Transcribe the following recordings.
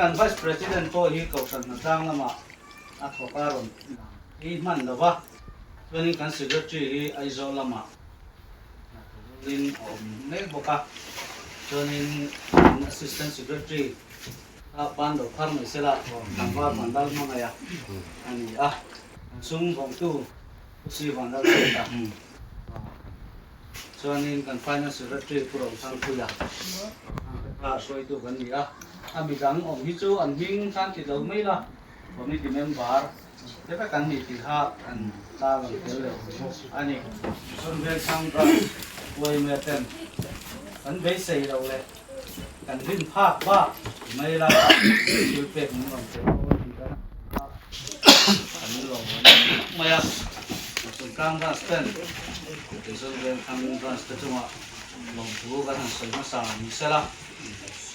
kan vice president po hi kausan na tang lama at karon hi man dawa when kan secretary hi aizo lama lin ne boka jonin assistant secretary pan do farm sela tangwa mandal mangaya ani sung bong tu si mandal ta jonin kan finance secretary pro sang puya soi tu kan ni ami dang om hi chu an hing khan ti lo mai la committee member te ka kan ni ti ha an ta lang tel le ani son ve sang ra wei me ten an be sei lo le kan rin phak ba mai la sil pek mu ram te an lo mai ya son kang ra sten te son ve kang ra sten chu ma long bu ga han soi ma sa ni se la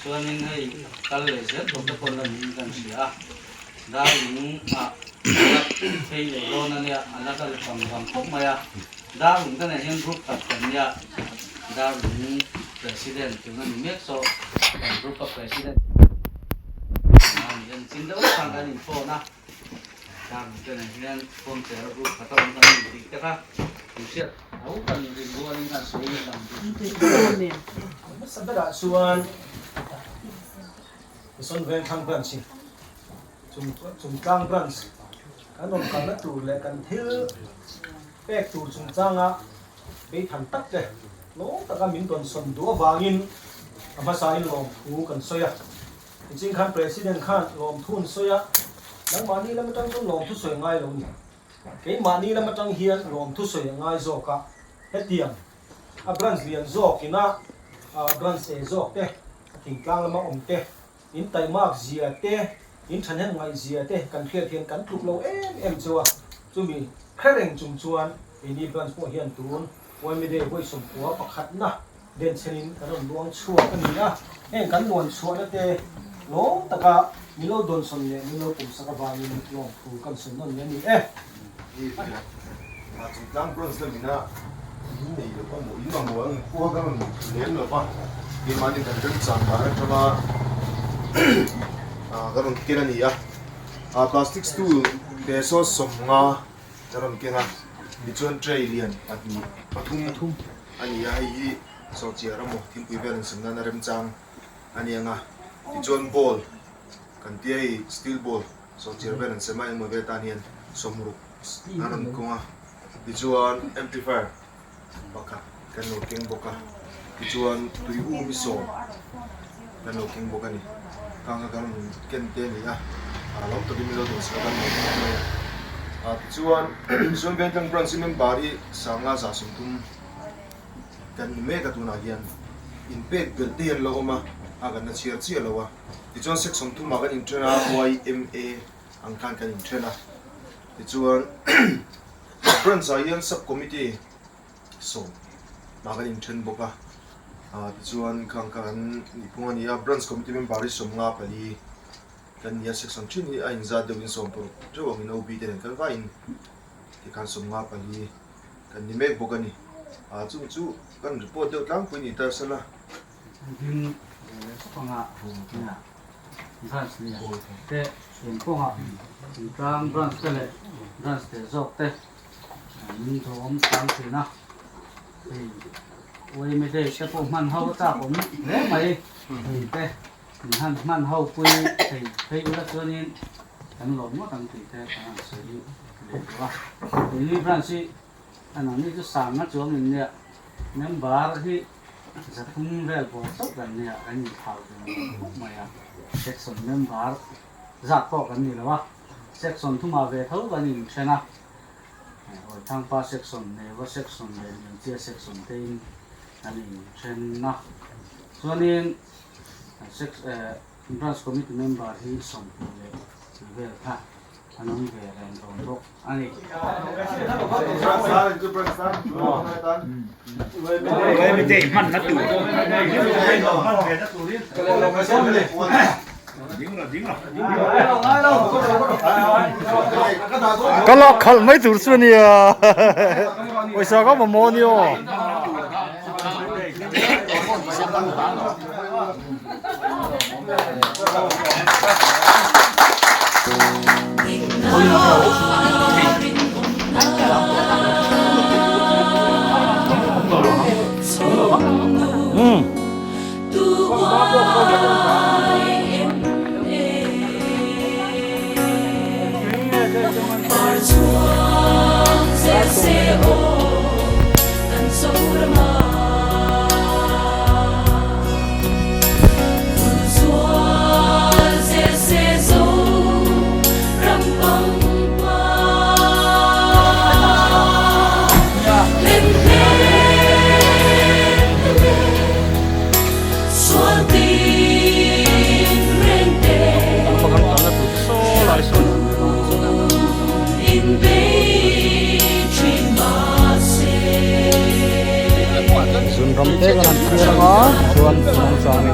cho nên hay các lễ rất thuộc các con lần gần xỉa đã những thấy được rồi nên là anh ta được bằng phúc mà đã những cái này những group tập trận ya đã những president chúng mình biết so group of president những chiến đấu sang cái info na đã những cái này những phong trào group phát động cái gì cái khác thì sẽ đấu cần gì của anh ta suy nghĩ làm sampai dah suan son ven thang branch chung tang branch kan om kan tu le kan thil pek tu chung changa be than tak le no taka min ton son do wangin ama sai lom thu kan soya jing khan president khan lom thun soya nang mani lam tang lom thu soy ngai lo ni ke mani lam tang hian lom thu soy ngai zo ka hetiam a branch lian zo kina branch e zo te thing tlang lama om te in tai mark zia te in than hen ngai zia te kan khia thian kan thuk lo em chawa chumi khareng chung chuan ini branch po hian tun wai me de wai som kwa pakhat na den chenin kan luang chua kan ni a en kan luan chua na te lo taka milo don son ne milo kum saka ba ni lo pu kan son non ne ni chung tlang branch le mina in nei lo pa mo in ma mo ang ko ga mo len lo pa di ma ni kan ren chang ba ra chama garon kena ni plastic stool te so somnga garon kena bichuan tray lian atni pathum ani hi so chiara mo thim pui vel sanna na rem chang ani anga bichuan ball kan ti steel ball so chiara vel semai mo ve tan hian somru naron konga bichuan amplifier baka kan no king boka bichuan tui mi so kan no king boka ni kang kan ken te ni long to dimilo do sa kan chuan chuan ben tang branch member sanga sa sumtum kan me ka tuna hian in pek bel te lo ma agan na chiar chi lo wa ti chuan section tu ma kan intrana YMA ang kan intrana ti chuan branch hian sub committee so ma kan intren boka chuan kan ipunga ni branch committee member som nga pali kan ya section 3 ni a inza de win som pro jo mi no bi den kan va in ti kan som nga pali kan ni mek bokani chu kan report de tlang pui ni ta sala din panga na branch ni te in panga tang branch te branch te zok te min thom tang te na ôi mấy đây cái bộ màn hậu ta cũng rất mấy thì đây han màn hậu quy thì thấy cũng cho nên anh lộn mất thằng thì thế anh xử lý được quá thì như Francis anh nói như cái sáng nó chỗ mình nè ném bả thì จะทุ่งเวลพอสักกันเนี่ยอันนี้ข่าวเป็นมาอ่ะเซ็กซ์เมมเบอร์จัดพอกันนี่แล้ววะเซ็กซ์ทุ่งมาเวทเท่ากันนี่ใช่ไหมทางป้าเซ็กซ์เนี่ยว่าเซ็กซ์เนี่ยยังเจ้าเซ็กซ์เต็มอันนี้ใช่นะส่วนนี้เซ็กซ์บรันช์คอมมิตี้เมมเบอร์ที่ส่งเลยเวลค่ะอันนี้เวลเป็นตรงทุกอันนี้ ไม่ได้มันนะตู่ก็ล็อกเขาไม่ถูกส่วนเนี่ยไอ้สาวก็มาโมนี่อ๋อTek kan kira ko suan sang ni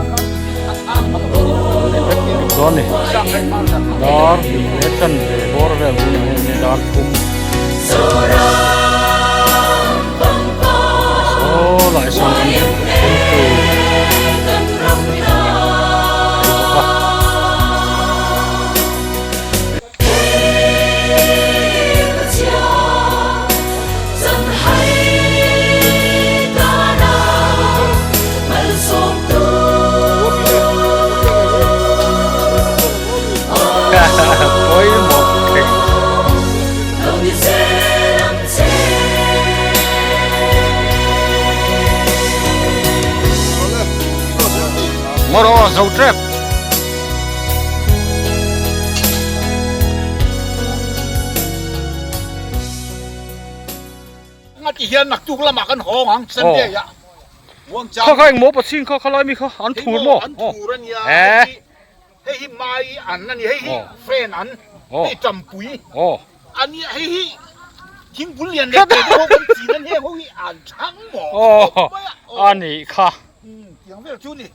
don ni dar election de bor ve ni dar kum so lai sang ni Moro dầu trep ngắt chỉ hiền nặc chục là mặc ăn hong hàng sân địa yaเขาเองโมปะซิงเขาลอยมีเขาอันถูโม อันถูรันยาให้หิมายอันนั่นให้เฟนอันให้จำปุ๋ยอันนี้ให้ทิ้งปุ๋ยเรียนเด็กพวกคนจีนนั่นให้พวกนี้อ่านช่างหมออันนี้ค่ะอย่างเวลชุนี่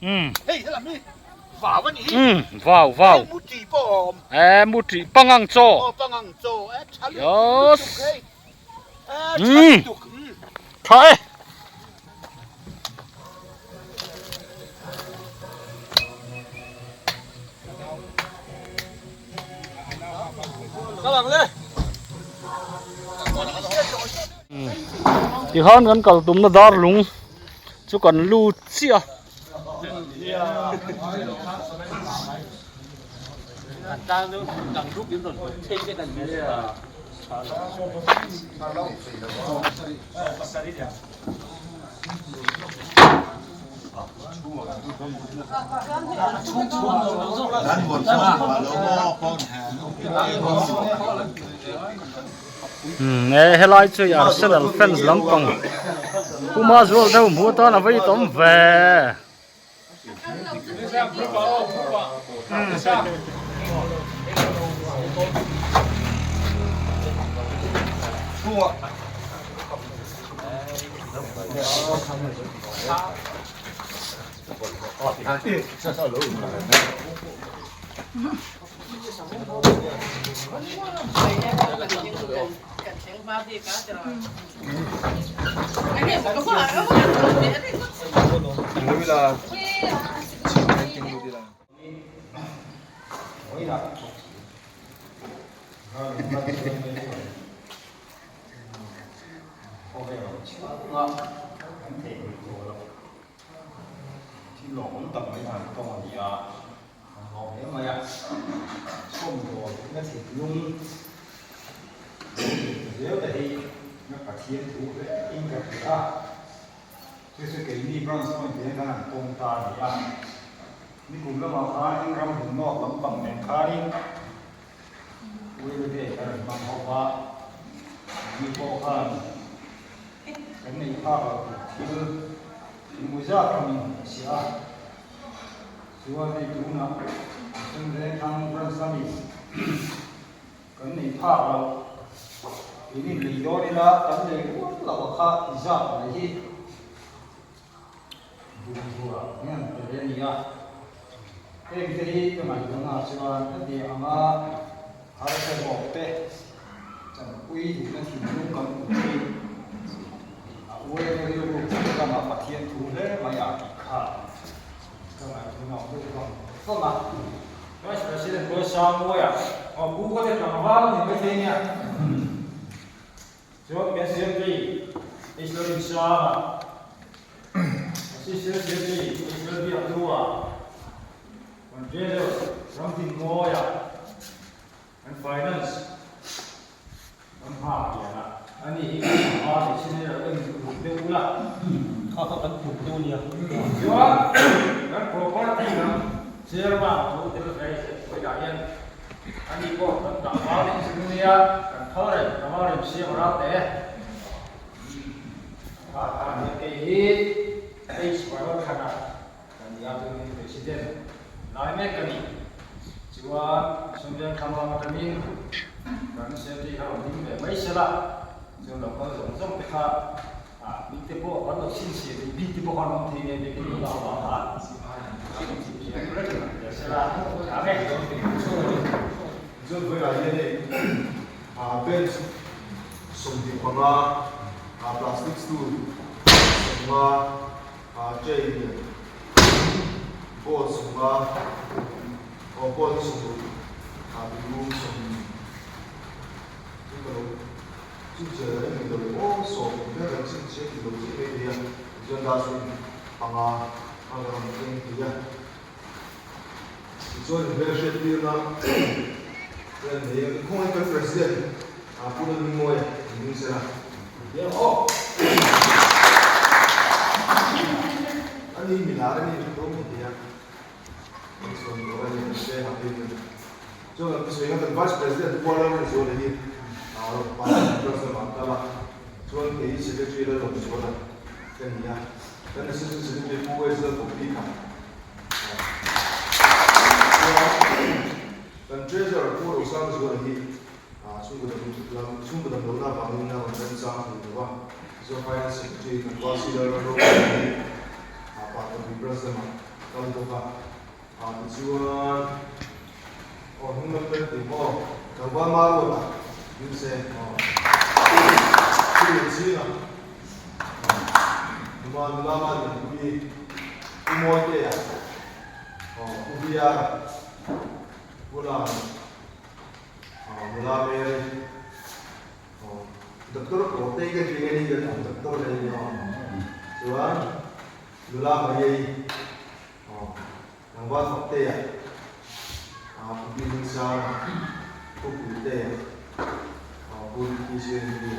เฮ้ยแล้วนี่ฝ่าวันนี้ว้าวมุจีปอมมุติปังงังโจปังงังโจชัลใช่กำลังเลยที่ห้องกันกับตุ้มนาดาร์ลุงชุกันลูเซียการนึงดังรูปยิ้มหล่นเท่กันเนี่ยเฮลัยช่วยอาร์เซนอลแฟนส์ลำปังกูมาส่วนเท่าหัวตาหน้าไว้ต้มแว่ที่หลงตับไม่ผ่านก่อนอย่าหอมให้มาส้มตัวก็ถึงนุ่มเดี๋ยวแต่นักปฏิเสธถูกเลยอิงกับข้า Thế cái đi branch point thế cái là công ta thì à, đi cùng nó mà khai những ram hùng nọ lắm bằng đèn khai đi, vui vui thế cái là bằng học ba, đi bộ khai, cái này khai thì mua ra thì mình xia, xua thì chúng nó, chúng ta thằng branch này, cái này khai rồi, ini lý do đi là cái này cũng là một khai ra là gì? Nha, jadi ni ya. Kita ni kemana dengan cuman di ama harus berapa? Jangan kui dengan hidup kamu kui. Awal ni dulu kita nak patian tu le, maya kah. Kemana tu nak tu kan? Kemana? Mas presiden bersama ya. Oh bukan dia nama ni betulnya. Jawab biasa ni. Islam Islam. Sisi Israel dia tua, menjadi something more ya, and finance, hak ya lah. Ani di sini ada yang pula, kata kan dunia. Jawab, kan property kan, serba tu terkait dengan ani kok tentang hal ini sebenarnya kan kemarin siapa rata kata ini Hey, sekolah kena dan dia tu presiden. Lainnya kini, jua sembilan kamar macam ini, kan sendiri kalau ini baik salah. Jangan kalau orang peka, binti po orang sinsi, binti po orang tu ni begini lah. Salah, kami. Jadi boleh ni, bens, sumber panga, plastik stool, semua. Chơi bộ súng ba, bộ súng, bị súng, cái đồ, chút giờ mình đồ, súng cái là chút chơi cái đồ chơi cái gì, dân đa số bằng làm cái gì à, rồi về chơi tiền là, rồi này không ai cần president, phụ nữ ngồi, mình sẽ làm, Ani milara ni itu dia. Maksudnya orang yang saya hamil. So, saya ingat vice president Kuala Lumpur ni, pasal proses masalah. So, ini secretary dah lama sudah. Kan dia, kan secretary buat itu publikan. Dan treasurer Kuala Lumpur sudah ni, sumber dan dana bangunan dan saham itu. So, finance secretary dan consider Pak Bersama kalau buka tujuan orang member demo kawan malu lah, bisa sih lah, lama ni umur dia, ubiar, mula mer, doktor kote ke jadi kan doktor ni, tuan. Lula bayai, nampak fakta ya, mungkin sana, kumpulnya, kumpulnya ini,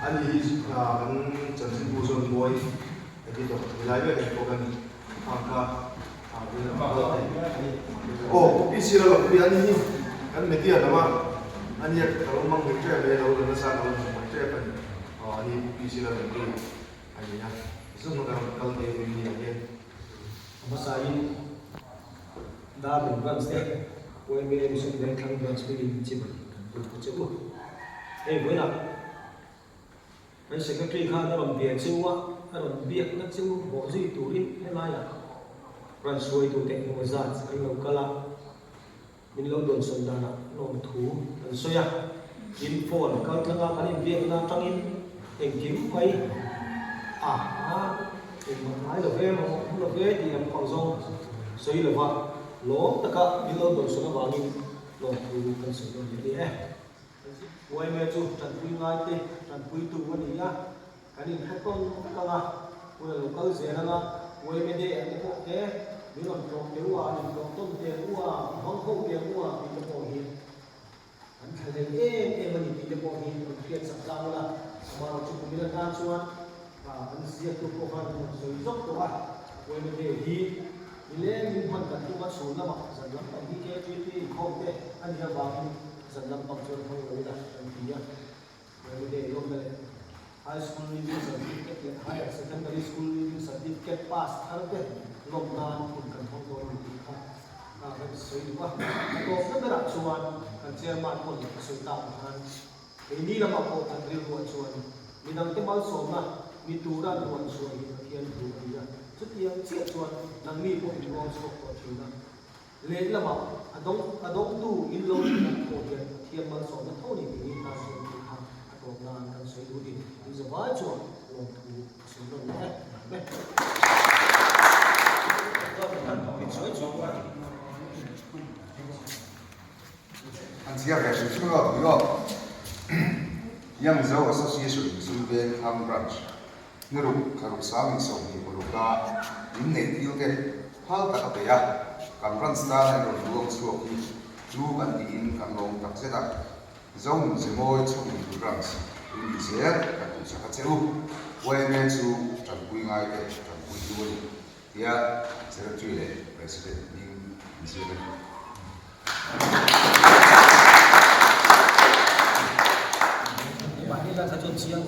ani kan jangan bosan boy, gitu, wilayah yang bukan angka, oh, isi lalu ini kan media nama, ani kalau mang kerja bela udah nasa kalau kerja kan, ini isi lalu ini, aja. Semua kalau dia begini aja. Masain dah berbulan sih. Kau yang musim dan kami bulan sebegini cip, bercuba. Boleh nak? Saya secretary kan dalam biar cewa, dalam biar nak cewa, boleh turin, helaya. Ransui tu teknologi zat, kalau kalah, ini lawan sondana, nom tu, dan soya, info, kalau tengah kali biar nak tangin, tim kai. Thì mà nói là về thì em còn xong xây là vậy lố tất cả những lâu đầu số nó vào như lố thì cần sử dụng gì đấy quay mẹ chú trần quy ngay tê trần quy tu cái gì á cái này hết con các à quay là câu gì đó quay mẹ đây anh có thế nếu làm trộn nếu à làm trộn tôm tiền qua món khô tiền qua thì nó bỏ hiền anh thấy em mình thì nó bỏ hiền mình tiền sẵn sàng là mà nó chụp mình là ăn chuan anh siết tụ có phải một số dốc đó à quay mình để đi lên những phần cần tụ bắt số là mặc dần lắm anh đi cái không thế anh ra vào dần lắm bằng cho không người ta anh đi à quay mình để lúc này high school leaving certificate higher secondary school leaving certificate pass thằng thế lúc nào cũng cần không có gì cả cái số gì quá có rất là chuan anh xem mặt một số tạo anh ini là một bộ thành viên của chuan mình đang cái bao số mà mình tu ra được một số hiện tu đi ra chút tiền chết chuan đang mi của mình ngon số của chúng ta lấy là mà adong tu in lâu của hiện bao số nó thôi thì mình ta sẽ đi hàng adong là đang xây đủ đi bây giờ vài chuan lòng tu số nó này anh chị em chúng tôi có một Young Zhou Association Sunben Ham Branch Nuruk Karuk Sami Song Ni Muruka Nim Ne Til Ke Phal Ta Ka Ya Kam Branch Ta Na Ro Luong Suok Ni Chu Kan Di In Kam Long Tak Se Ta Zong Zemoi Chong Ni Branch Ni Se Ka Tu Sa Ka Cheu Wei Me Chu Chan Pui Ngai Ke Chan Pui Tu Ni Ya Secretary Le President Ning Zealand là thật sự chiang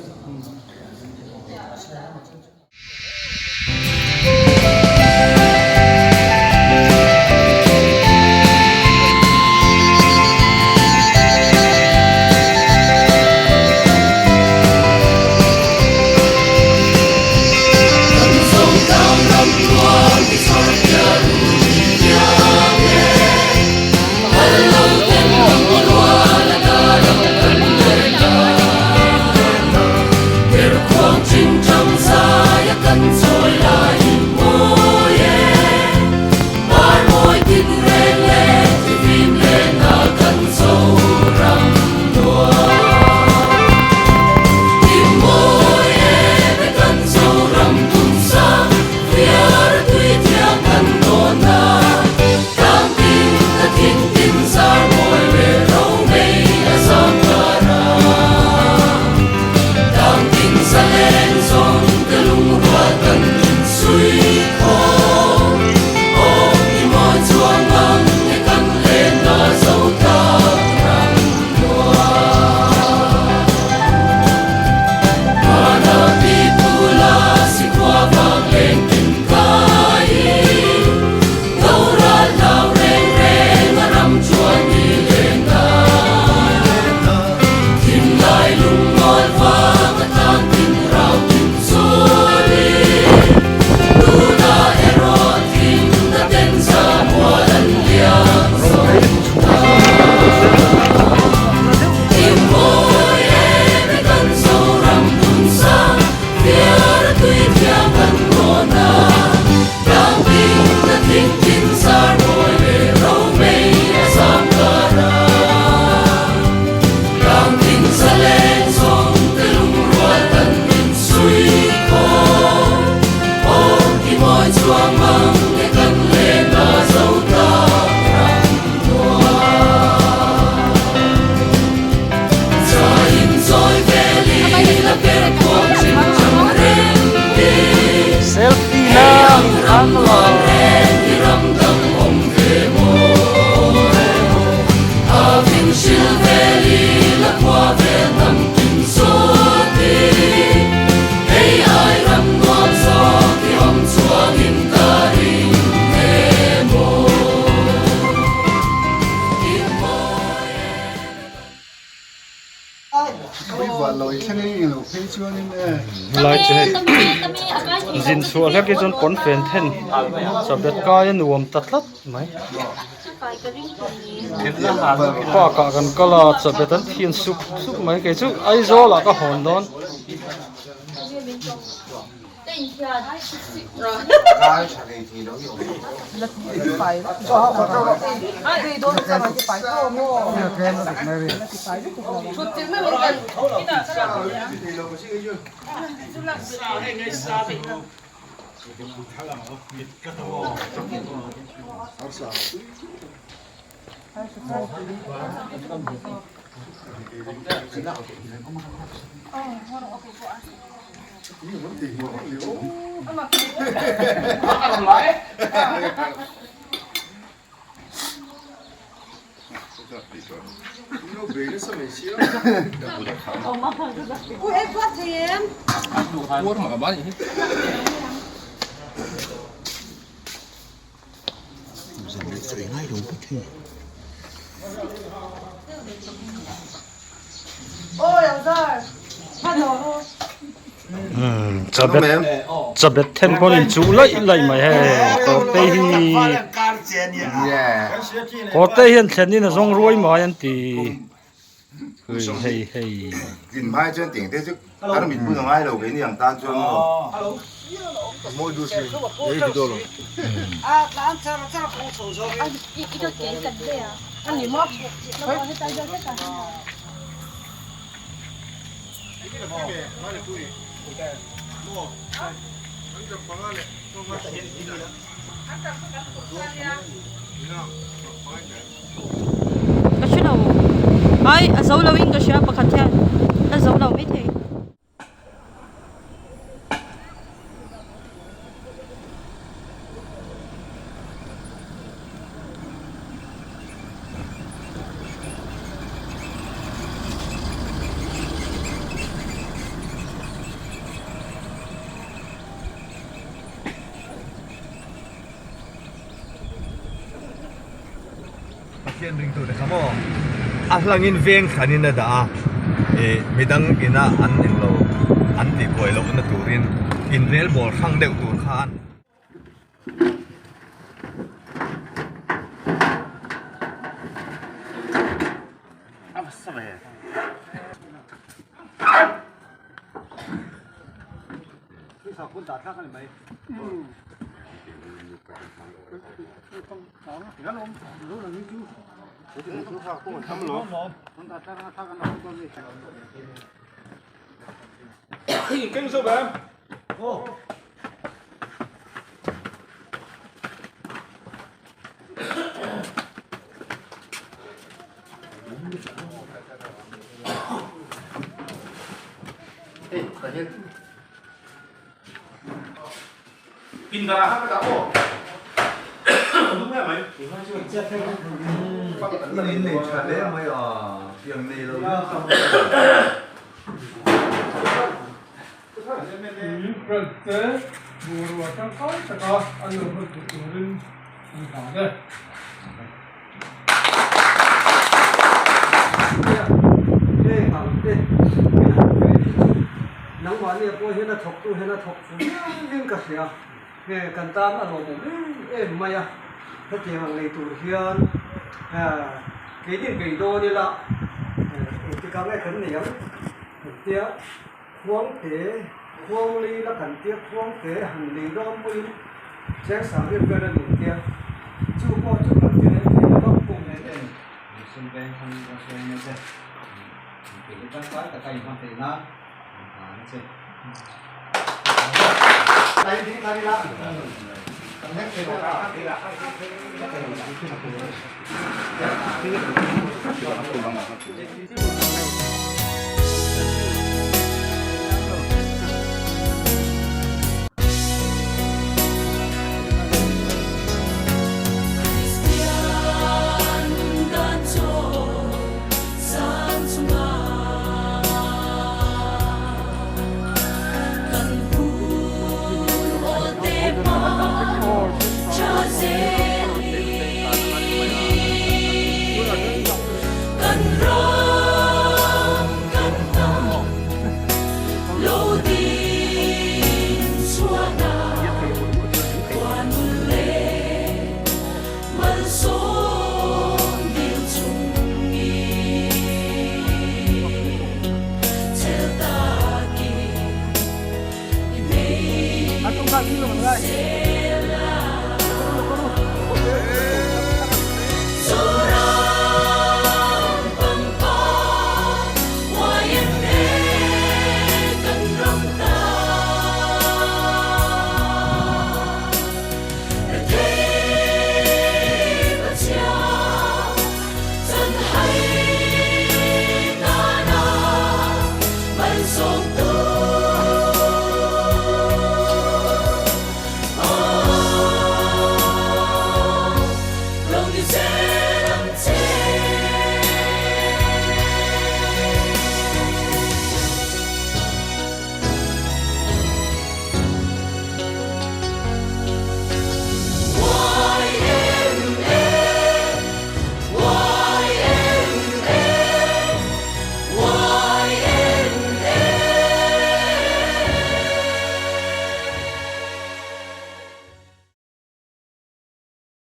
lại chơi zin xua hết cái chốn quấn phèn then sập đất coi nuông tắt lắm mấy qua cả gần cái là sập đất thiên sụp sụp mấy cái chú ai do là cái hòn đón Cái chả này thì nó nhiều phải cho họ vào đi đôi ra mà phải thôi mua cái nó được này phải chút tiếng mới mình cần 이거 뭔데 이거? 엄마 이거 왜 이랬어 메시야? ui em quá thêm ôi ông rồi bắt đầu thôi cho biết thêm con in chú lấy mà he có tây hi có tây hiền thêm đi là rong ruồi mà anh thì hay hay nhìn mai trên tiền thế chứ cái mình不能爱了给你养单纯哦 mỗi đứa xem đấy thì đâu rồi à làm sao không sầu sầu anh 이거 괜찮대요 아니 뭐 nó có tay cho tất cả cái chuyện nào ai dấu lâu in cái chuyện bạc khát theo nó dấu lâu mấy thế Kian ring tu de kamo ahlangin veng khanin na da midang ina an in lo an ti koi lo na turin in rel bol khang deuh tur khan kinh số em ô pin ra hát cái ô đúng không mày cái này này chả đấy mới tiếng này đâu 그런데 무르와 깜깜다가 아니 오늘 그들은 가는데 네 가는데 nắng này bôi hết là thọc tu hết là thọc xuống lên cả xe nghe cần ta mà nó em mày à thế thì hàng này tụi hiền cái tiền cái đô đi là cái cái này khẩn này tiếc khoáng thế khoáng ly là cần tiếc khoáng thế hàng ly đom bôi sáng sáng biết cái là những tiếc chú có chú cần tiền thì nó cùng này này xung quanh không có xe này thế cái cái cái cái hoàn tiền na đây thì cái là nhất thì là